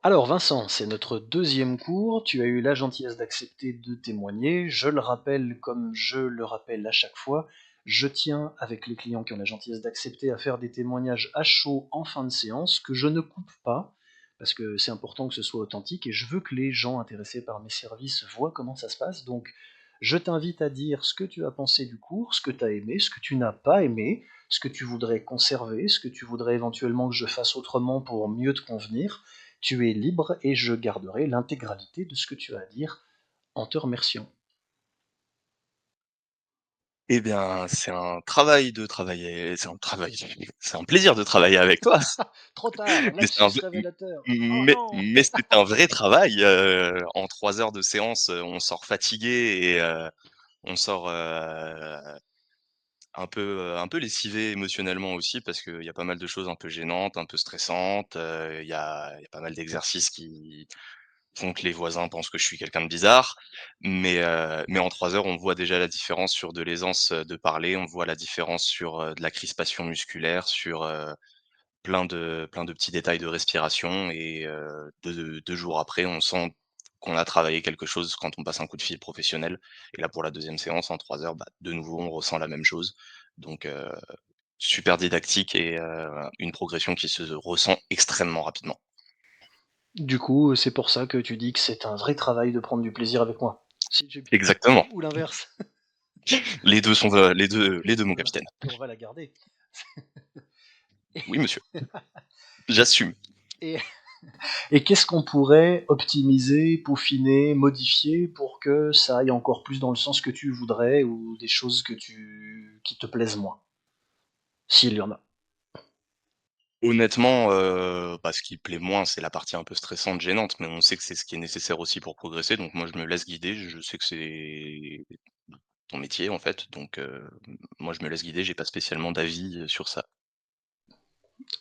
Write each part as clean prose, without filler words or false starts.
Alors Vincent, c'est notre deuxième cours, tu as eu la gentillesse d'accepter de témoigner. Je le rappelle comme je le rappelle à chaque fois, je tiens avec les clients qui ont la gentillesse d'accepter à faire des témoignages à chaud en fin de séance que je ne coupe pas, parce que c'est important que ce soit authentique et je veux que les gens intéressés par mes services voient comment ça se passe. Donc je t'invite à dire ce que tu as pensé du cours, ce que tu as aimé, ce que tu n'as pas aimé, ce que tu voudrais conserver, ce que tu voudrais éventuellement que je fasse autrement pour mieux te convenir. Tu es libre et je garderai l'intégralité de ce que tu as à dire en te remerciant. Eh bien, c'est un plaisir de travailler avec toi, Trop tard, mais c'est un lapsus v révélateur. Oh mais non. mais c'est un vrai travail, en 3 heures de séance, on sort fatigué et on sort, un peu lessivé émotionnellement aussi parce qu'il y a pas mal de choses un peu gênantes, un peu stressantes, il y a pas mal d'exercices qui font que les voisins pensent que je suis quelqu'un de bizarre. Mais en 3 heures, on voit déjà la différence sur de l'aisance, de parler, on voit la différence sur, de la crispation musculaire, sur, plein de petits détails de respiration et 2 jours après, on sent qu'on a travaillé quelque chose quand on passe un coup de fil professionnel et là, pour la deuxième séance en 3 heures, bah, de nouveau, on ressent la même chose. Donc super didactique et une progression qui se ressent extrêmement rapidement. Du coup, c'est pour ça que tu dis que c'est un vrai travail de prendre du plaisir avec moi. Si j'ai bien Exactement. ou l'inverse. Les 2 sont, les 2 mon Voilà. capitaine. Et on va la garder. Oui, monsieur, j'assume. Et, et qu'est-ce qu'on pourrait optimiser, peaufiner, modifier pour que ça aille encore plus dans le sens que tu voudrais ou des choses qui te plaisent moins, s'il y en a. Honnêtement, bah, ce qui plaît moins, c'est la partie un peu stressante, gênante, mais on sait que c'est ce qui est nécessaire aussi pour progresser, donc moi je me laisse guider. Je sais que c'est ton métier en fait, donc moi je me laisse guider, j'ai pas spécialement d'avis, sur ça.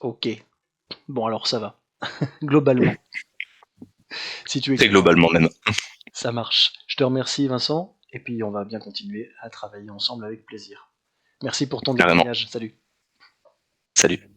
Ok. Bon alors ça va. Globalement, si tu es Très content. globalement même. Ça marche. Je te remercie Vincent, et puis on va bien continuer à travailler ensemble avec plaisir. Merci pour ton Carrément. témoignage. Salut. Salut.